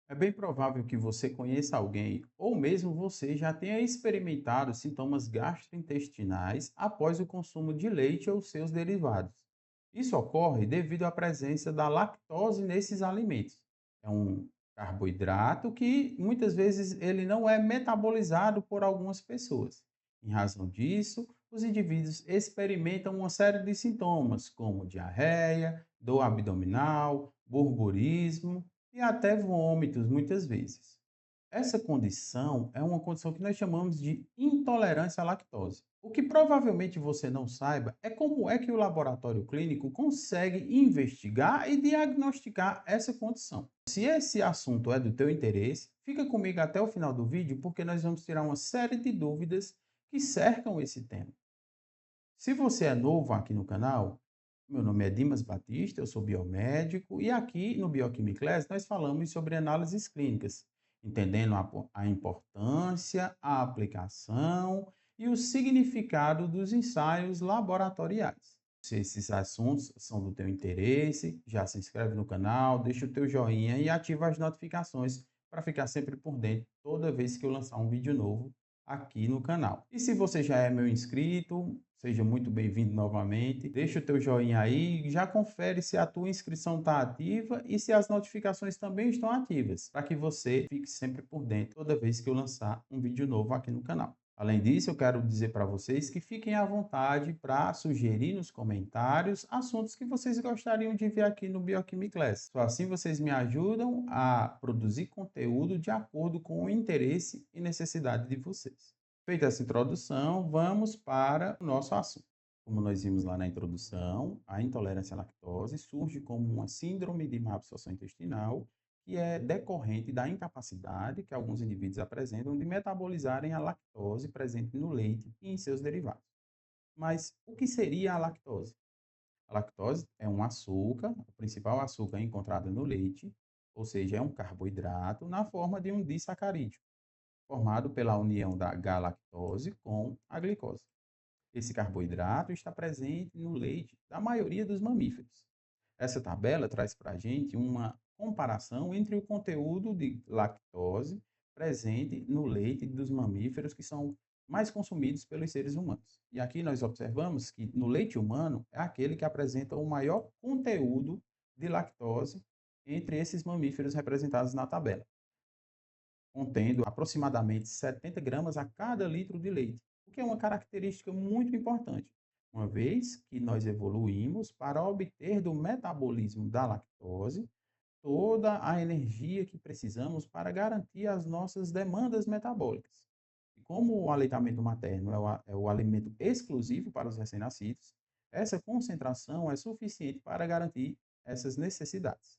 É bem provável que você conheça alguém ou mesmo você já tenha experimentado sintomas gastrointestinais após o consumo de leite ou seus derivados. Isso ocorre devido à presença da lactose nesses alimentos. É um carboidrato que muitas vezes ele não é metabolizado por algumas pessoas. Em razão disso, os indivíduos experimentam uma série de sintomas, como diarreia, dor abdominal, burburismo e até vômitos, muitas vezes. Essa condição é uma condição que nós chamamos de intolerância à lactose. O que provavelmente você não saiba é como é que o laboratório clínico consegue investigar e diagnosticar essa condição. Se esse assunto é do teu interesse, fica comigo até o final do vídeo porque nós vamos tirar uma série de dúvidas que cercam esse tema. Se você é novo aqui no canal, meu nome é Dimas Batista, eu sou biomédico e aqui no Biochemistry Class nós falamos sobre análises clínicas, entendendo a importância, a aplicação e o significado dos ensaios laboratoriais. Se esses assuntos são do teu interesse, já se inscreve no canal, deixa o teu joinha e ativa as notificações para ficar sempre por dentro toda vez que eu lançar um vídeo novo aqui no canal. E se você já é meu inscrito, seja muito bem-vindo novamente. Deixa o teu joinha aí, já confere se a tua inscrição está ativa e se as notificações também estão ativas, para que você fique sempre por dentro toda vez que eu lançar um vídeo novo aqui no canal. Além disso, eu quero dizer para vocês que fiquem à vontade para sugerir nos comentários assuntos que vocês gostariam de ver aqui no Biochemistry Class. Só assim vocês me ajudam a produzir conteúdo de acordo com o interesse e necessidade de vocês. Feita essa introdução, vamos para o nosso assunto. Como nós vimos lá na introdução, a intolerância à lactose surge como uma síndrome de má absorção intestinal que é decorrente da incapacidade que alguns indivíduos apresentam de metabolizarem a lactose presente no leite e em seus derivados. Mas o que seria a lactose? A lactose é um açúcar, o principal açúcar encontrado no leite, ou seja, é um carboidrato na forma de um disacarídeo, formado pela união da galactose com a glicose. Esse carboidrato está presente no leite da maioria dos mamíferos. Essa tabela traz para a gente uma comparação entre o conteúdo de lactose presente no leite dos mamíferos que são mais consumidos pelos seres humanos. E aqui nós observamos que no leite humano é aquele que apresenta o maior conteúdo de lactose entre esses mamíferos representados na tabela, contendo aproximadamente 70 gramas a cada litro de leite, o que é uma característica muito importante, uma vez que nós evoluímos para obter do metabolismo da lactose toda a energia que precisamos para garantir as nossas demandas metabólicas. E como o aleitamento materno é o alimento exclusivo para os recém-nascidos, essa concentração é suficiente para garantir essas necessidades.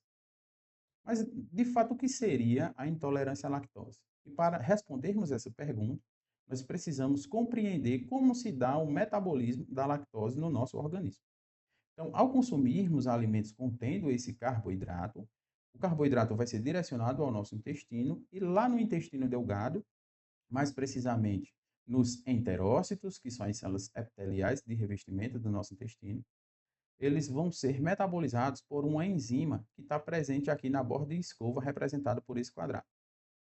Mas, de fato, o que seria a intolerância à lactose? E para respondermos essa pergunta, nós precisamos compreender como se dá o metabolismo da lactose no nosso organismo. Então, ao consumirmos alimentos contendo esse carboidrato, o carboidrato vai ser direcionado ao nosso intestino e lá no intestino delgado, mais precisamente nos enterócitos, que são as células epiteliais de revestimento do nosso intestino, eles vão ser metabolizados por uma enzima que está presente aqui na borda de escova, representada por esse quadrado.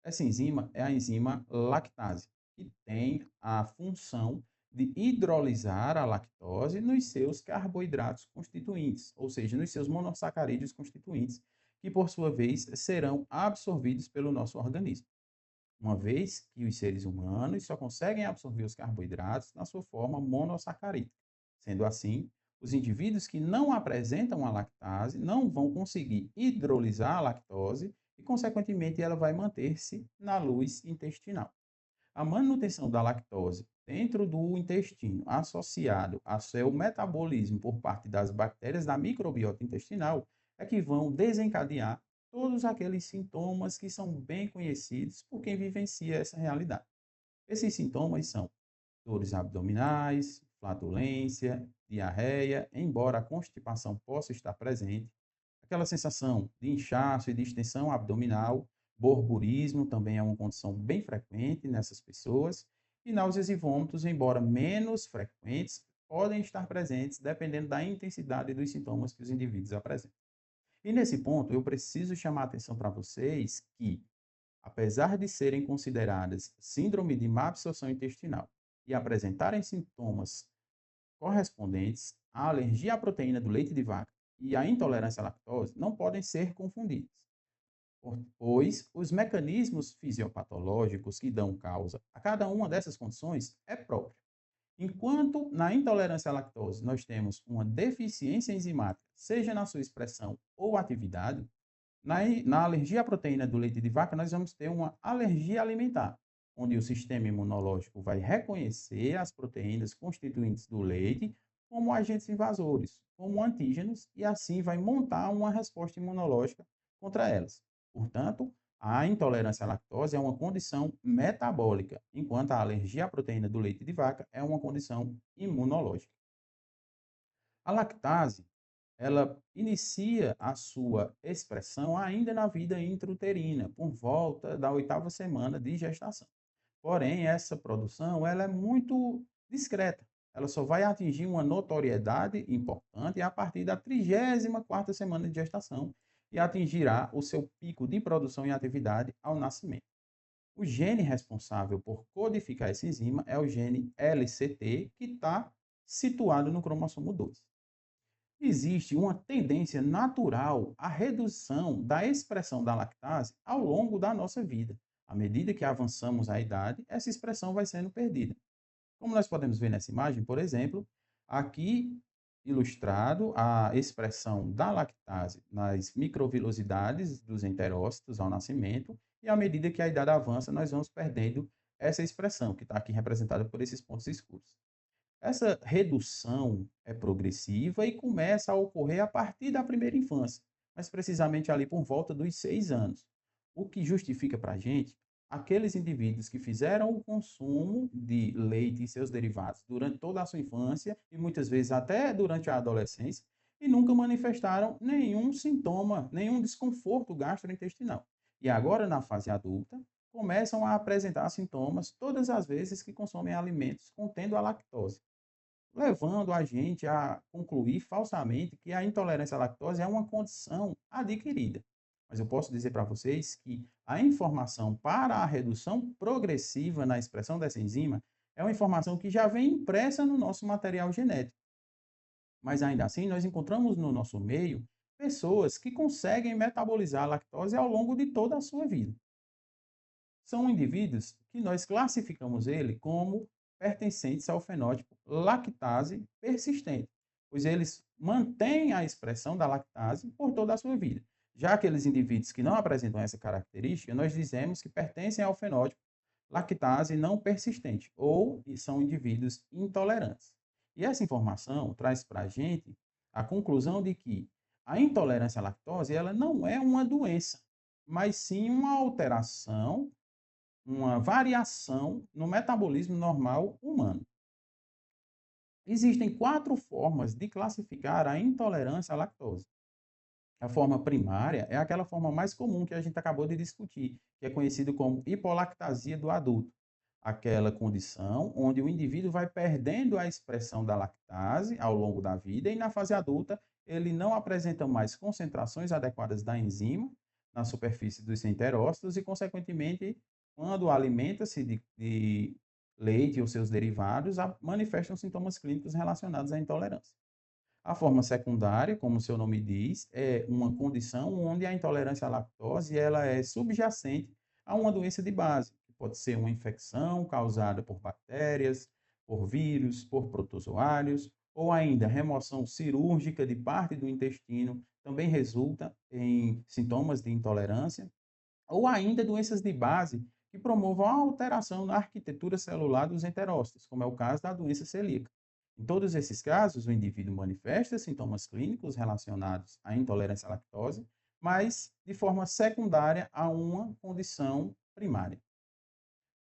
Essa enzima é a enzima lactase, que tem a função de hidrolisar a lactose nos seus carboidratos constituintes, ou seja, nos seus monossacarídeos constituintes, que por sua vez serão absorvidos pelo nosso organismo. Uma vez que os seres humanos só conseguem absorver os carboidratos na sua forma monossacarídica. Sendo assim, os indivíduos que não apresentam a lactase não vão conseguir hidrolisar a lactose e, consequentemente, ela vai manter-se na luz intestinal. A manutenção da lactose dentro do intestino, associado ao seu metabolismo por parte das bactérias da microbiota intestinal, é que vão desencadear todos aqueles sintomas que são bem conhecidos por quem vivencia essa realidade. Esses sintomas são dores abdominais, flatulência, diarreia, embora a constipação possa estar presente, aquela sensação de inchaço e distensão abdominal, borburismo também é uma condição bem frequente nessas pessoas, e náuseas e vômitos, embora menos frequentes, podem estar presentes dependendo da intensidade dos sintomas que os indivíduos apresentam. E nesse ponto, eu preciso chamar a atenção para vocês que, apesar de serem consideradas síndrome de má absorção intestinal e apresentarem sintomas correspondentes, a alergia à proteína do leite de vaca e a intolerância à lactose não podem ser confundidas, pois os mecanismos fisiopatológicos que dão causa a cada uma dessas condições é próprio. Enquanto na intolerância à lactose nós temos uma deficiência enzimática, seja na sua expressão ou atividade, na alergia à proteína do leite de vaca nós vamos ter uma alergia alimentar, onde o sistema imunológico vai reconhecer as proteínas constituintes do leite como agentes invasores, como antígenos, e assim vai montar uma resposta imunológica contra elas. Portanto, a intolerância à lactose é uma condição metabólica, enquanto a alergia à proteína do leite de vaca é uma condição imunológica. A lactase, ela inicia a sua expressão ainda na vida intrauterina, por volta da oitava semana de gestação. Porém, essa produção ela é muito discreta. Ela só vai atingir uma notoriedade importante a partir da 34ª semana de gestação e atingirá o seu pico de produção e atividade ao nascimento. O gene responsável por codificar essa enzima é o gene LCT, que está situado no cromossomo 2. Existe uma tendência natural à redução da expressão da lactase ao longo da nossa vida. À medida que avançamos a idade, essa expressão vai sendo perdida. Como nós podemos ver nessa imagem, por exemplo, aqui ilustrado a expressão da lactase nas microvilosidades dos enterócitos ao nascimento, e à medida que a idade avança, nós vamos perdendo essa expressão, que está aqui representada por esses pontos escuros. Essa redução é progressiva e começa a ocorrer a partir da primeira infância, mas precisamente ali por volta dos 6 anos. O que justifica para a gente aqueles indivíduos que fizeram o consumo de leite e seus derivados durante toda a sua infância e muitas vezes até durante a adolescência e nunca manifestaram nenhum sintoma, nenhum desconforto gastrointestinal. E agora, na fase adulta, começam a apresentar sintomas todas as vezes que consomem alimentos contendo a lactose, levando a gente a concluir falsamente que a intolerância à lactose é uma condição adquirida. Mas eu posso dizer para vocês que a informação para a redução progressiva na expressão dessa enzima é uma informação que já vem impressa no nosso material genético. Mas ainda assim, nós encontramos no nosso meio pessoas que conseguem metabolizar a lactose ao longo de toda a sua vida. São indivíduos que nós classificamos ele como pertencentes ao fenótipo lactase persistente, pois eles mantêm a expressão da lactase por toda a sua vida. Já aqueles indivíduos que não apresentam essa característica, nós dizemos que pertencem ao fenótipo lactase não persistente, ou são indivíduos intolerantes. E essa informação traz para a gente a conclusão de que a intolerância à lactose ela não é uma doença, mas sim uma alteração, uma variação no metabolismo normal humano. Existem 4 formas de classificar a intolerância à lactose. A forma primária é aquela forma mais comum que a gente acabou de discutir, que é conhecido como hipolactasia do adulto. Aquela condição onde o indivíduo vai perdendo a expressão da lactase ao longo da vida e na fase adulta ele não apresenta mais concentrações adequadas da enzima na superfície dos enterócitos e, consequentemente, quando alimenta-se de leite ou seus derivados, manifestam sintomas clínicos relacionados à intolerância. A forma secundária, como o seu nome diz, é uma condição onde a intolerância à lactose ela é subjacente a uma doença de base, que pode ser uma infecção causada por bactérias, por vírus, por protozoários, ou ainda remoção cirúrgica de parte do intestino, também resulta em sintomas de intolerância, ou ainda doenças de base que promovam a alteração na arquitetura celular dos enterócitos, como é o caso da doença celíaca. Em todos esses casos, o indivíduo manifesta sintomas clínicos relacionados à intolerância à lactose, mas de forma secundária a uma condição primária.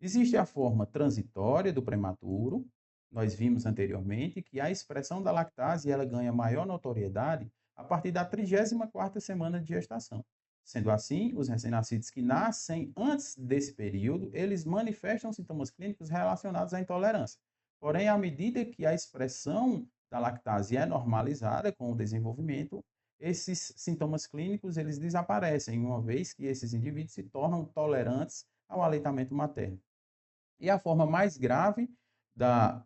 Existe a forma transitória do prematuro. Nós vimos anteriormente que a expressão da lactase ela ganha maior notoriedade a partir da 34ª semana de gestação. Sendo assim, os recém-nascidos que nascem antes desse período, eles manifestam sintomas clínicos relacionados à intolerância. Porém, à medida que a expressão da lactase é normalizada com o desenvolvimento, esses sintomas clínicos eles desaparecem, uma vez que esses indivíduos se tornam tolerantes ao aleitamento materno. E a forma mais grave da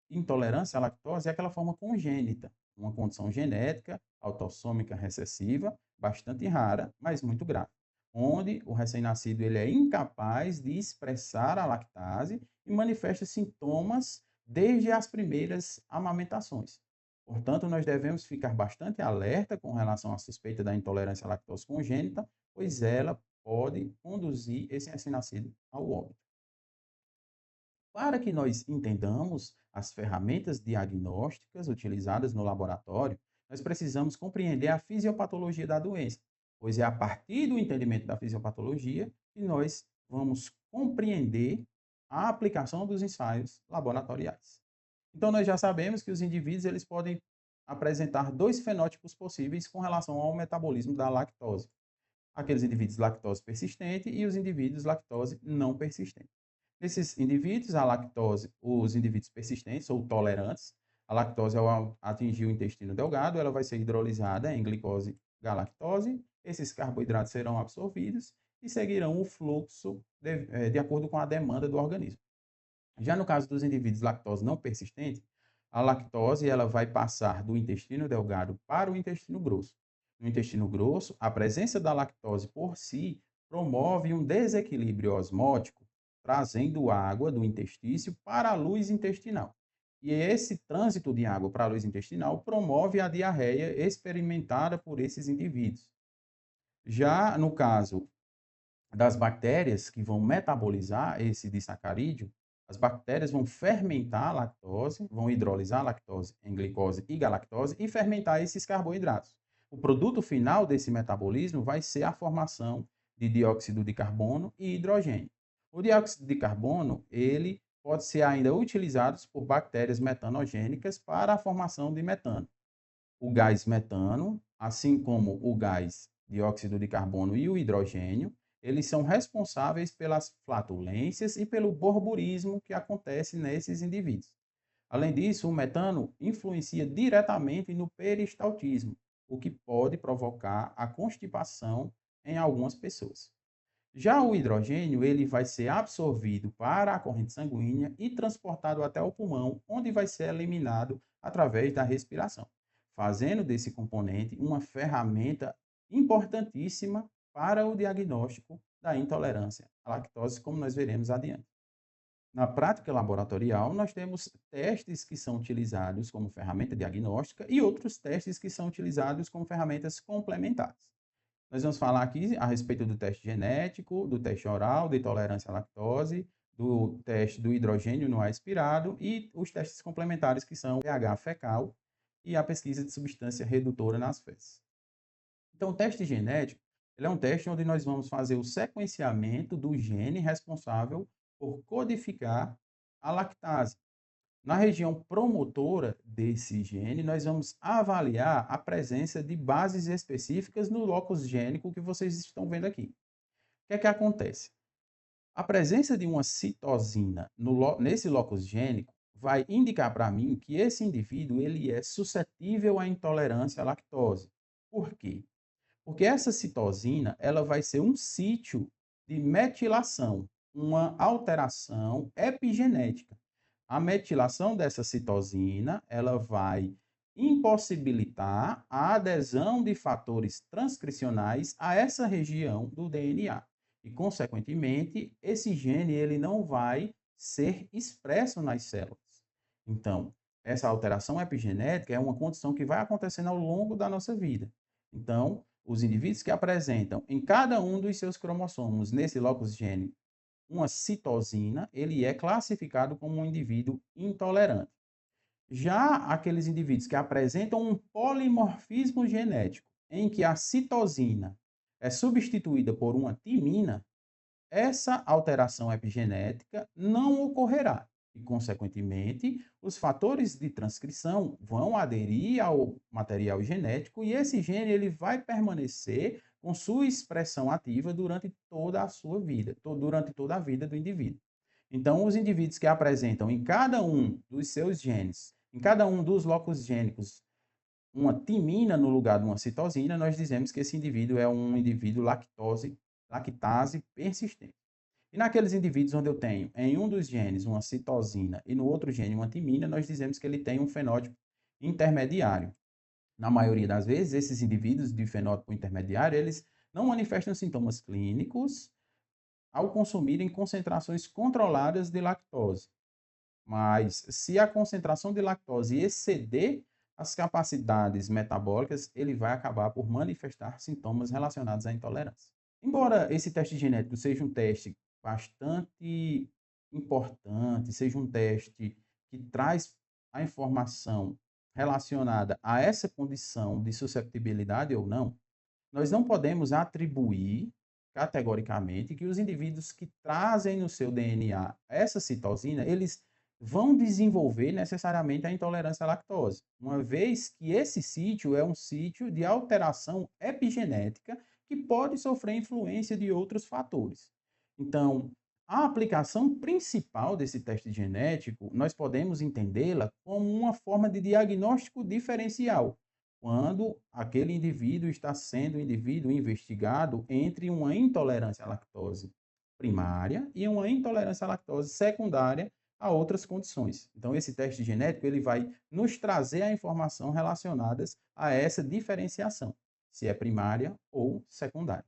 intolerância à lactose é aquela forma congênita, uma condição genética, autossômica recessiva, bastante rara, mas muito grave, onde o recém-nascido ele é incapaz de expressar a lactase e manifesta sintomas desde as primeiras amamentações. Portanto, nós devemos ficar bastante alerta com relação à suspeita da intolerância à lactose congênita, pois ela pode conduzir esse recém-nascido ao óbito. Para que nós entendamos as ferramentas diagnósticas utilizadas no laboratório, nós precisamos compreender a fisiopatologia da doença, pois é a partir do entendimento da fisiopatologia que nós vamos compreender a aplicação dos ensaios laboratoriais. Então, nós já sabemos que os indivíduos eles podem apresentar dois fenótipos possíveis com relação ao metabolismo da lactose. Aqueles indivíduos lactose persistente e os indivíduos lactose não persistente. Nesses indivíduos, a lactose, os indivíduos persistentes ou tolerantes, a lactose, ao atingir o intestino delgado, ela vai ser hidrolisada em glicose galactose, esses carboidratos serão absorvidos e seguirão o fluxo de acordo com a demanda do organismo. Já no caso dos indivíduos lactose não persistente, a lactose ela vai passar do intestino delgado para o intestino grosso. No intestino grosso, a presença da lactose por si promove um desequilíbrio osmótico, trazendo água do intestício para a luz intestinal. E esse trânsito de água para a luz intestinal promove a diarreia experimentada por esses indivíduos. Já no caso das bactérias que vão metabolizar esse disacarídeo, as bactérias vão fermentar a lactose, vão hidrolisar a lactose em glicose e galactose e fermentar esses carboidratos. O produto final desse metabolismo vai ser a formação de dióxido de carbono e hidrogênio. O dióxido de carbono, ele pode ser ainda utilizado por bactérias metanogênicas para a formação de metano. O gás metano, assim como o gás dióxido de carbono e o hidrogênio, eles são responsáveis pelas flatulências e pelo borburismo que acontece nesses indivíduos. Além disso, o metano influencia diretamente no peristaltismo, o que pode provocar a constipação em algumas pessoas. Já o hidrogênio, ele vai ser absorvido para a corrente sanguínea e transportado até o pulmão, onde vai ser eliminado através da respiração, fazendo desse componente uma ferramenta importantíssima para o diagnóstico da intolerância à lactose, como nós veremos adiante. Na prática laboratorial, nós temos testes que são utilizados como ferramenta diagnóstica e outros testes que são utilizados como ferramentas complementares. Nós vamos falar aqui a respeito do teste genético, do teste oral de tolerância à lactose, do teste do hidrogênio no ar expirado e os testes complementares que são o pH fecal e a pesquisa de substância redutora nas fezes. Então, o teste genético ele é um teste onde nós vamos fazer o sequenciamento do gene responsável por codificar a lactase. Na região promotora desse gene, nós vamos avaliar a presença de bases específicas no locus gênico que vocês estão vendo aqui. O que é que acontece? A presença de uma citosina nesse locus gênico vai indicar para mim que esse indivíduo ele é suscetível à intolerância à lactose. Por quê? Porque essa citosina ela vai ser um sítio de metilação, uma alteração epigenética. A metilação dessa citosina, ela vai impossibilitar a adesão de fatores transcricionais a essa região do DNA. E, consequentemente, esse gene ele não vai ser expresso nas células. Então, essa alteração epigenética é uma condição que vai acontecendo ao longo da nossa vida. Então, os indivíduos que apresentam em cada um dos seus cromossomos, nesse locus gênico, uma citosina, ele é classificado como um indivíduo intolerante. Já aqueles indivíduos que apresentam um polimorfismo genético, em que a citosina é substituída por uma timina, essa alteração epigenética não ocorrerá. E, consequentemente, os fatores de transcrição vão aderir ao material genético e esse gene ele vai permanecer com sua expressão ativa durante toda a sua vida, durante toda a vida do indivíduo. Então, os indivíduos que apresentam em cada um dos seus genes, em cada um dos locus gênicos, uma timina no lugar de uma citosina, nós dizemos que esse indivíduo é um indivíduo lactase persistente. E naqueles indivíduos onde eu tenho em um dos genes uma citosina e no outro gene uma timina, nós dizemos que ele tem um fenótipo intermediário. Na maioria das vezes, esses indivíduos de fenótipo intermediário, eles não manifestam sintomas clínicos ao consumirem concentrações controladas de lactose. Mas se a concentração de lactose exceder as capacidades metabólicas, ele vai acabar por manifestar sintomas relacionados à intolerância. Embora esse teste genético seja um teste bastante importante, seja um teste que traz a informação relacionada a essa condição de susceptibilidade ou não, nós não podemos atribuir categoricamente que os indivíduos que trazem no seu DNA essa citosina, eles vão desenvolver necessariamente a intolerância à lactose, uma vez que esse sítio é um sítio de alteração epigenética que pode sofrer influência de outros fatores. Então, a aplicação principal desse teste genético, nós podemos entendê-la como uma forma de diagnóstico diferencial, quando aquele indivíduo está sendo um indivíduo investigado entre uma intolerância à lactose primária e uma intolerância à lactose secundária a outras condições. Então, esse teste genético ele vai nos trazer a informação relacionadas a essa diferenciação, se é primária ou secundária.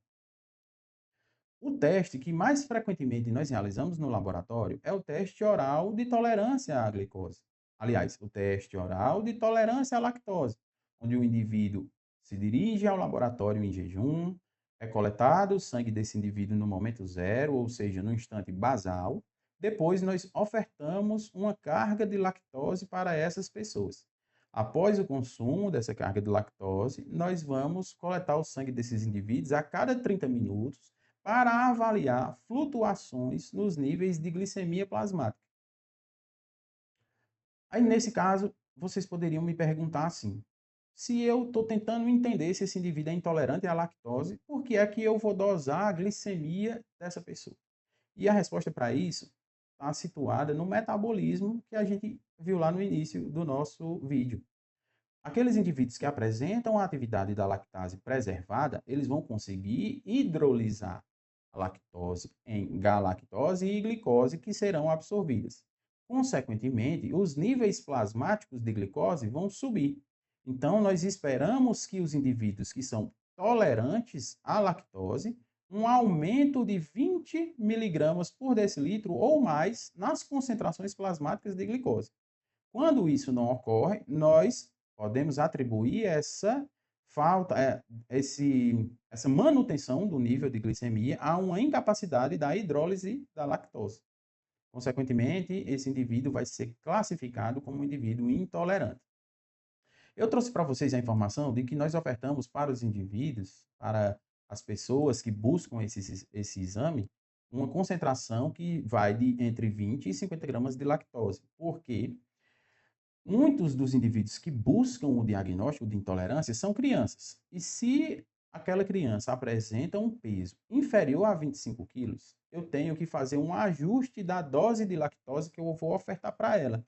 O teste que mais frequentemente nós realizamos no laboratório é o teste oral de tolerância à glicose. Aliás, o teste oral de tolerância à lactose, onde o indivíduo se dirige ao laboratório em jejum, é coletado o sangue desse indivíduo no momento zero, ou seja, no instante basal. Depois, nós ofertamos uma carga de lactose para essas pessoas. Após o consumo dessa carga de lactose, nós vamos coletar o sangue desses indivíduos a cada 30 minutos para avaliar flutuações nos níveis de glicemia plasmática. Aí, nesse caso, vocês poderiam me perguntar assim: se eu estou tentando entender se esse indivíduo é intolerante à lactose, por que é que eu vou dosar a glicemia dessa pessoa? E a resposta para isso está situada no metabolismo que a gente viu lá no início do nosso vídeo. Aqueles indivíduos que apresentam a atividade da lactase preservada, eles vão conseguir hidrolisar a lactose em galactose e glicose que serão absorvidas. Consequentemente, os níveis plasmáticos de glicose vão subir. Então, nós esperamos que os indivíduos que são tolerantes à lactose, um aumento de 20 miligramas por decilitro ou mais nas concentrações plasmáticas de glicose. Quando isso não ocorre, nós podemos atribuir essa falta, essa manutenção do nível de glicemia a uma incapacidade da hidrólise da lactose. Consequentemente, esse indivíduo vai ser classificado como um indivíduo intolerante. Eu trouxe para vocês a informação de que nós ofertamos para os indivíduos, para as pessoas que buscam esse exame, uma concentração que vai de entre 20 e 50 gramas de lactose. Por quê? Muitos dos indivíduos que buscam o diagnóstico de intolerância são crianças. E se aquela criança apresenta um peso inferior a 25 quilos, eu tenho que fazer um ajuste da dose de lactose que eu vou ofertar para ela,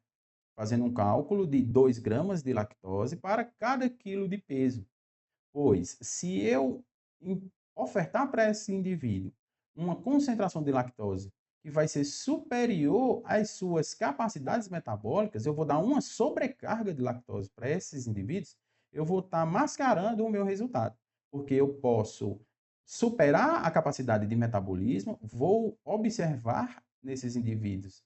fazendo um cálculo de 2 gramas de lactose para cada quilo de peso. Pois, se eu ofertar para esse indivíduo uma concentração de lactose que vai ser superior às suas capacidades metabólicas, eu vou dar uma sobrecarga de lactose para esses indivíduos, eu vou estar mascarando o meu resultado, porque eu posso superar a capacidade de metabolismo, vou observar nesses indivíduos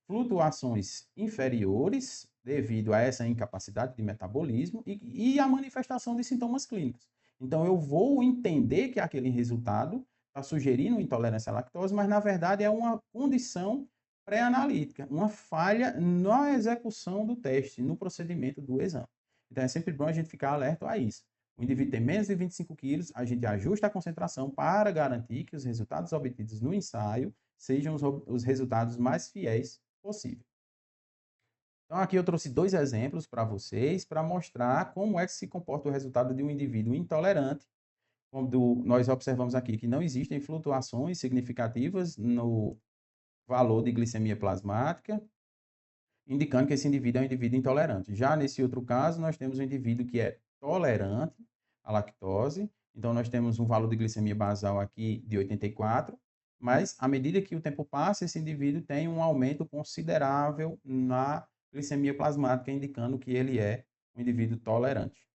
flutuações inferiores devido a essa incapacidade de metabolismo e a manifestação de sintomas clínicos. Então, eu vou entender que aquele resultado está sugerindo intolerância à lactose, mas na verdade é uma condição pré-analítica, uma falha na execução do teste, no procedimento do exame. Então, é sempre bom a gente ficar alerta a isso. O indivíduo tem menos de 25 quilos, a gente ajusta a concentração para garantir que os resultados obtidos no ensaio sejam os resultados mais fiéis possível. Então, aqui eu trouxe 2 exemplos para vocês, para mostrar como é que se comporta o resultado de um indivíduo intolerante, quando nós observamos aqui que não existem flutuações significativas no valor de glicemia plasmática, indicando que esse indivíduo é um indivíduo intolerante. Já nesse outro caso, nós temos um indivíduo que é tolerante à lactose. Então, nós temos um valor de glicemia basal aqui de 84, mas à medida que o tempo passa, esse indivíduo tem um aumento considerável na glicemia plasmática, indicando que ele é um indivíduo tolerante.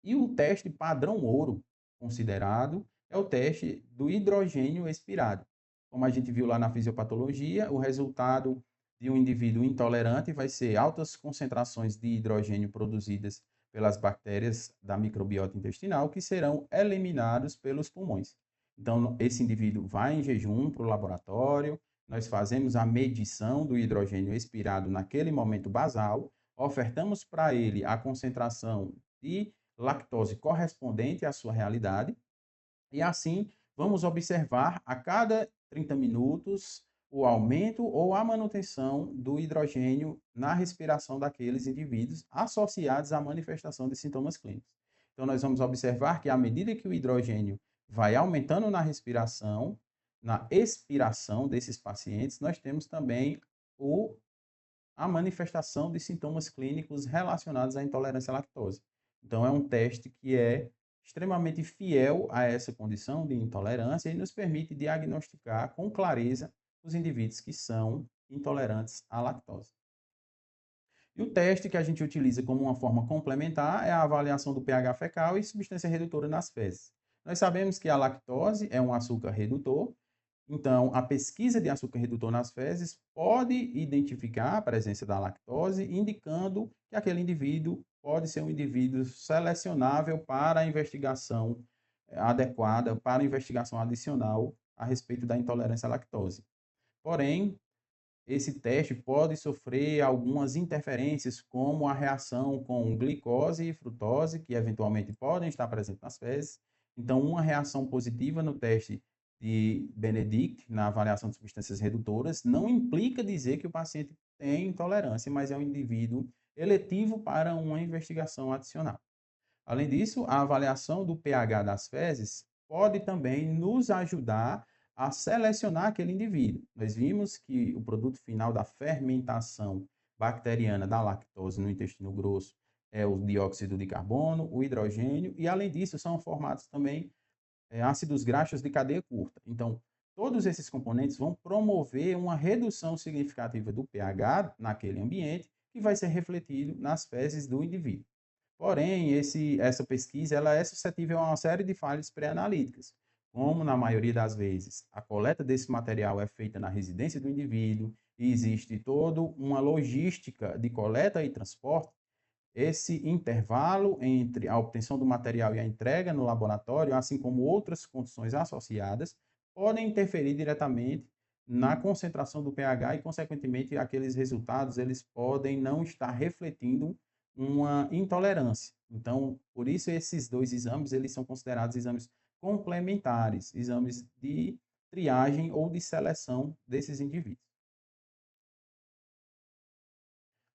E o teste padrão ouro considerado é o teste do hidrogênio expirado. Como a gente viu lá na fisiopatologia, o resultado de um indivíduo intolerante vai ser altas concentrações de hidrogênio produzidas pelas bactérias da microbiota intestinal que serão eliminados pelos pulmões. Então, esse indivíduo vai em jejum para o laboratório, nós fazemos a medição do hidrogênio expirado naquele momento basal, ofertamos para ele a concentração de lactose correspondente à sua realidade, e assim vamos observar a cada 30 minutos o aumento ou a manutenção do hidrogênio na respiração daqueles indivíduos associados à manifestação de sintomas clínicos. Então, nós vamos observar que à medida que o hidrogênio vai aumentando na respiração, na expiração desses pacientes, nós temos também a manifestação de sintomas clínicos relacionados à intolerância à lactose. Então, é um teste que é extremamente fiel a essa condição de intolerância e nos permite diagnosticar com clareza os indivíduos que são intolerantes à lactose. E o teste que a gente utiliza como uma forma complementar é a avaliação do pH fecal e substância redutora nas fezes. Nós sabemos que a lactose é um açúcar redutor, então a pesquisa de açúcar redutor nas fezes pode identificar a presença da lactose, indicando que aquele indivíduo pode ser um indivíduo selecionável para a investigação adequada, para a investigação adicional a respeito da intolerância à lactose. Porém, esse teste pode sofrer algumas interferências, como a reação com glicose e frutose, que eventualmente podem estar presentes nas fezes. Então, uma reação positiva no teste de Benedict, na avaliação de substâncias redutoras, não implica dizer que o paciente tem intolerância, mas é um indivíduo eletivo para uma investigação adicional. Além disso, a avaliação do pH das fezes pode também nos ajudar a selecionar aquele indivíduo. Nós vimos que o produto final da fermentação bacteriana da lactose no intestino grosso é o dióxido de carbono, o hidrogênio, e além disso são formados também ácidos graxos de cadeia curta. Então, todos esses componentes vão promover uma redução significativa do pH naquele ambiente, que vai ser refletido nas fezes do indivíduo. Porém, essa pesquisa ela é suscetível a uma série de falhas pré-analíticas, como na maioria das vezes a coleta desse material é feita na residência do indivíduo e existe toda uma logística de coleta e transporte. Esse intervalo entre a obtenção do material e a entrega no laboratório, assim como outras condições associadas, podem interferir diretamente na concentração do pH e, consequentemente, aqueles resultados eles podem não estar refletindo uma intolerância. Então, por isso esses dois exames eles são considerados exames complementares, exames de triagem ou de seleção desses indivíduos.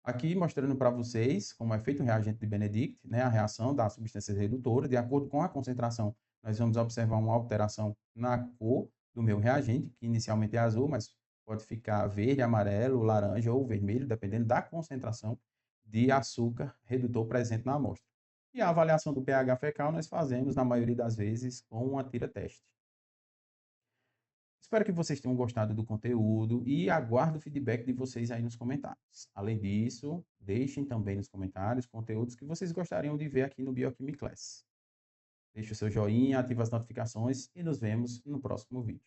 Aqui mostrando para vocês como é feito o reagente de Benedict, né, a reação da substância redutora. De acordo com a concentração, nós vamos observar uma alteração na cor do meu reagente, que inicialmente é azul, mas pode ficar verde, amarelo, laranja ou vermelho, dependendo da concentração de açúcar redutor presente na amostra. E a avaliação do pH fecal nós fazemos, na maioria das vezes, com uma tira-teste. Espero que vocês tenham gostado do conteúdo e aguardo o feedback de vocês aí nos comentários. Além disso, deixem também nos comentários conteúdos que vocês gostariam de ver aqui no Biochemistry Class. Deixe o seu joinha, ative as notificações e nos vemos no próximo vídeo.